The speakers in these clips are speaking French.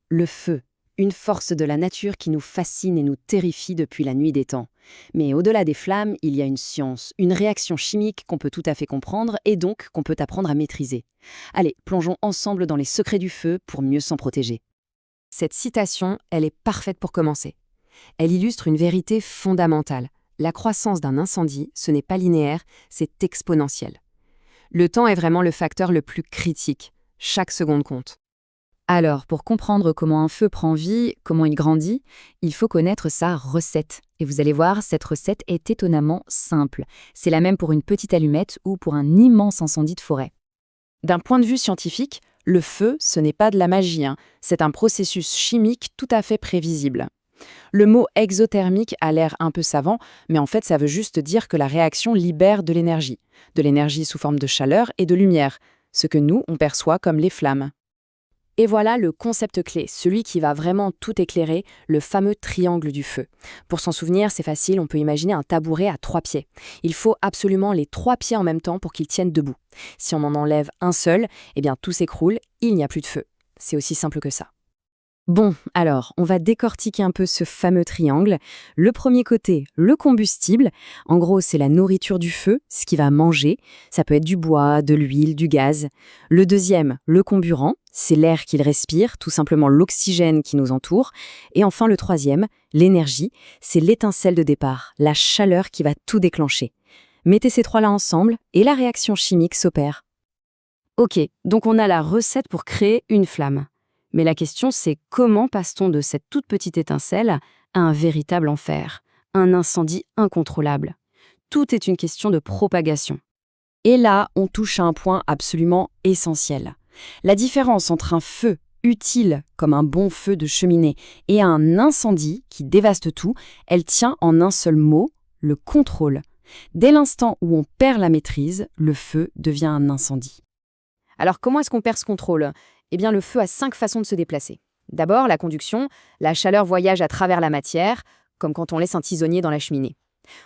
Le feu, une force de la nature qui nous fascine et nous terrifie depuis la nuit des temps. Mais au-delà des flammes, il y a une science, une réaction chimique qu'on peut tout à fait comprendre et donc qu'on peut apprendre à maîtriser. Allez, plongeons ensemble dans les secrets du feu pour mieux s'en protéger. Cette citation, elle est parfaite pour commencer. Elle illustre une vérité fondamentale. La croissance d'un incendie, ce n'est pas linéaire, c'est exponentiel. Le temps est vraiment le facteur le plus critique. Chaque seconde compte. Alors, pour comprendre comment un feu prend vie, comment il grandit, il faut connaître sa recette. Et vous allez voir, cette recette est étonnamment simple. C'est la même pour une petite allumette ou pour un immense incendie de forêt. D'un point de vue scientifique, le feu, ce n'est pas de la magie, c'est un processus chimique tout à fait prévisible. Le mot exothermique a l'air un peu savant, mais en fait ça veut juste dire que la réaction libère de l'énergie sous forme de chaleur et de lumière, ce que nous, on perçoit comme les flammes. Et voilà le concept clé, celui qui va vraiment tout éclairer, le fameux triangle du feu. Pour s'en souvenir, c'est facile, on peut imaginer un tabouret à 3 pieds. Il faut absolument les 3 pieds en même temps pour qu'il tienne debout. Si on en enlève un seul, eh bien tout s'écroule, il n'y a plus de feu. C'est aussi simple que ça. Bon, alors, on va décortiquer un peu ce fameux triangle. Le premier côté, le combustible. En gros, c'est la nourriture du feu, ce qu'il va manger. Ça peut être du bois, de l'huile, du gaz. Le deuxième, le comburant. C'est l'air qu'il respire, tout simplement l'oxygène qui nous entoure. Et enfin, le troisième, l'énergie. C'est l'étincelle de départ, la chaleur qui va tout déclencher. Mettez ces trois-là ensemble et la réaction chimique s'opère. Ok, donc on a la recette pour créer une flamme. Mais la question, c'est comment passe-t-on de cette toute petite étincelle à un véritable enfer, un incendie incontrôlable? Tout est une question de propagation. Et là, on touche à un point absolument essentiel. La différence entre un feu utile, comme un bon feu de cheminée, et un incendie qui dévaste tout, elle tient en un seul mot, le contrôle. Dès l'instant où on perd la maîtrise, le feu devient un incendie. Alors comment est-ce qu'on perd ce contrôle ? Eh bien, le feu a 5 façons de se déplacer. D'abord, la conduction. La chaleur voyage à travers la matière, comme quand on laisse un tisonnier dans la cheminée.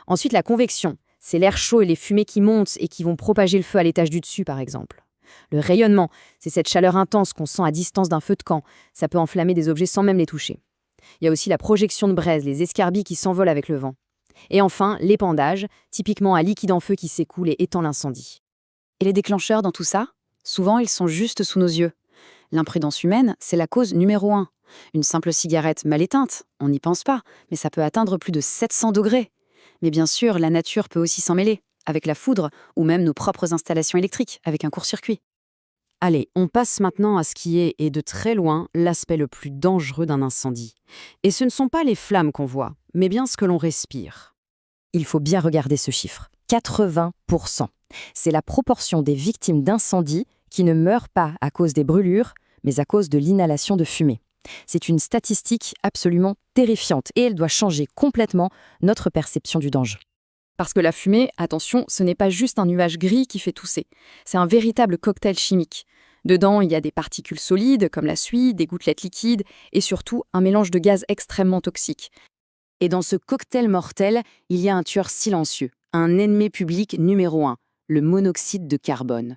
Ensuite, la convection. C'est l'air chaud et les fumées qui montent et qui vont propager le feu à l'étage du dessus, par exemple. Le rayonnement, c'est cette chaleur intense qu'on sent à distance d'un feu de camp. Ça peut enflammer des objets sans même les toucher. Il y a aussi la projection de braise, les escarbilles qui s'envolent avec le vent. Et enfin, l'épandage, typiquement un liquide en feu qui s'écoule et étend l'incendie. Et les déclencheurs dans tout ça ? Souvent, ils sont juste sous nos yeux. L'imprudence humaine, c'est la cause numéro 1. Une simple cigarette mal éteinte, on n'y pense pas, mais ça peut atteindre plus de 700 degrés. Mais bien sûr, la nature peut aussi s'en mêler, avec la foudre ou même nos propres installations électriques, avec un court-circuit. Allez, on passe maintenant à ce qui est, et de très loin, l'aspect le plus dangereux d'un incendie. Et ce ne sont pas les flammes qu'on voit, mais bien ce que l'on respire. Il faut bien regarder ce chiffre. 80%. C'est la proportion des victimes d'incendie qui ne meurent pas à cause des brûlures, mais à cause de l'inhalation de fumée. C'est une statistique absolument terrifiante et elle doit changer complètement notre perception du danger. Parce que la fumée, attention, ce n'est pas juste un nuage gris qui fait tousser. C'est un véritable cocktail chimique. Dedans, il y a des particules solides comme la suie, des gouttelettes liquides et surtout un mélange de gaz extrêmement toxique. Et dans ce cocktail mortel, il y a un tueur silencieux, un ennemi public numéro 1, le monoxyde de carbone.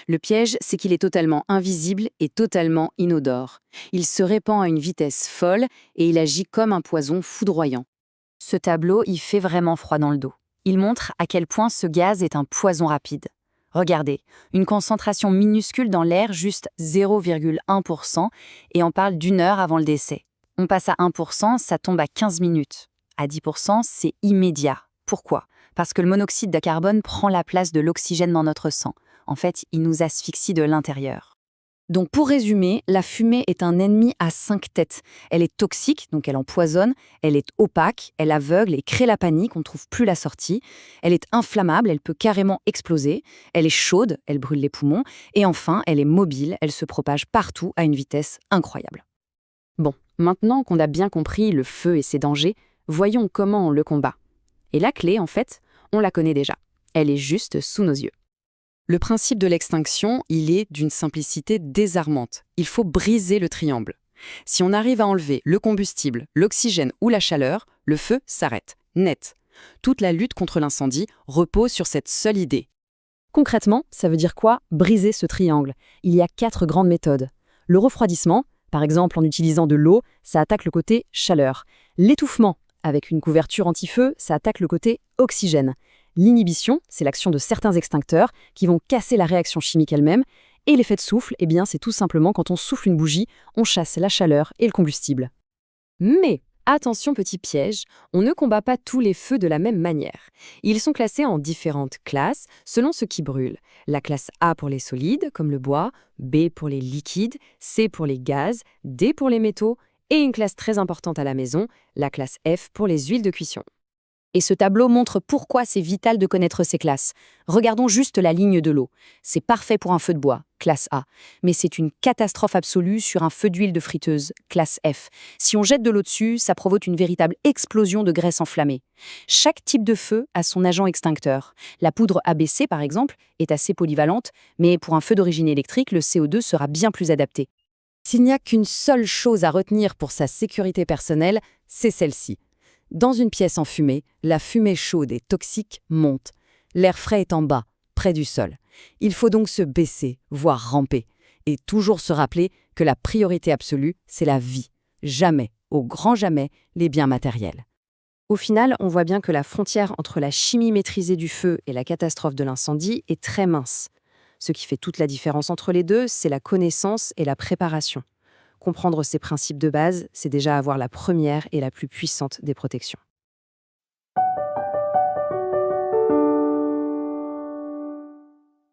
Le piège, c'est qu'il est totalement invisible et totalement inodore. Il se répand à une vitesse folle et il agit comme un poison foudroyant. Ce tableau, il fait vraiment froid dans le dos. Il montre à quel point ce gaz est un poison rapide. Regardez, une concentration minuscule dans l'air, juste 0,1%, et on parle d'1 heure avant le décès. On passe à 1%, ça tombe à 15 minutes. À 10%, c'est immédiat. Pourquoi ? Parce que le monoxyde de carbone prend la place de l'oxygène dans notre sang. En fait, il nous asphyxie de l'intérieur. Donc pour résumer, la fumée est un ennemi à 5 têtes. Elle est toxique, donc elle empoisonne, elle est opaque, elle aveugle et crée la panique, on ne trouve plus la sortie. Elle est inflammable, elle peut carrément exploser. Elle est chaude, elle brûle les poumons. Et enfin, elle est mobile, elle se propage partout à une vitesse incroyable. Bon, maintenant qu'on a bien compris le feu et ses dangers, voyons comment on le combat. Et la clé, en fait, on la connaît déjà. Elle est juste sous nos yeux. Le principe de l'extinction, il est d'une simplicité désarmante. Il faut briser le triangle. Si on arrive à enlever le combustible, l'oxygène ou la chaleur, le feu s'arrête, net. Toute la lutte contre l'incendie repose sur cette seule idée. Concrètement, ça veut dire quoi, briser ce triangle? Il y a 4 grandes méthodes. Le refroidissement, par exemple en utilisant de l'eau, ça attaque le côté chaleur. L'étouffement, avec une couverture anti-feu, ça attaque le côté oxygène. L'inhibition, c'est l'action de certains extincteurs qui vont casser la réaction chimique elle-même. Et l'effet de souffle, eh bien, c'est tout simplement quand on souffle une bougie, on chasse la chaleur et le combustible. Mais attention petit piège, on ne combat pas tous les feux de la même manière. Ils sont classés en différentes classes selon ce qui brûle. La classe A pour les solides, comme le bois, B pour les liquides, C pour les gaz, D pour les métaux, et une classe très importante à la maison, la classe F pour les huiles de cuisson. Et ce tableau montre pourquoi c'est vital de connaître ces classes. Regardons juste la ligne de l'eau. C'est parfait pour un feu de bois, classe A, mais c'est une catastrophe absolue sur un feu d'huile de friteuse, classe F. Si on jette de l'eau dessus, ça provoque une véritable explosion de graisse enflammée. Chaque type de feu a son agent extincteur. La poudre ABC, par exemple, est assez polyvalente, mais pour un feu d'origine électrique, le CO2 sera bien plus adapté. S'il n'y a qu'une seule chose à retenir pour sa sécurité personnelle, c'est celle-ci. Dans une pièce enfumée, la fumée chaude et toxique monte. L'air frais est en bas, près du sol. Il faut donc se baisser, voire ramper. Et toujours se rappeler que la priorité absolue, c'est la vie. Jamais, au grand jamais, les biens matériels. Au final, on voit bien que la frontière entre la chimie maîtrisée du feu et la catastrophe de l'incendie est très mince. Ce qui fait toute la différence entre les deux, c'est la connaissance et la préparation. Comprendre ces principes de base, c'est déjà avoir la première et la plus puissante des protections.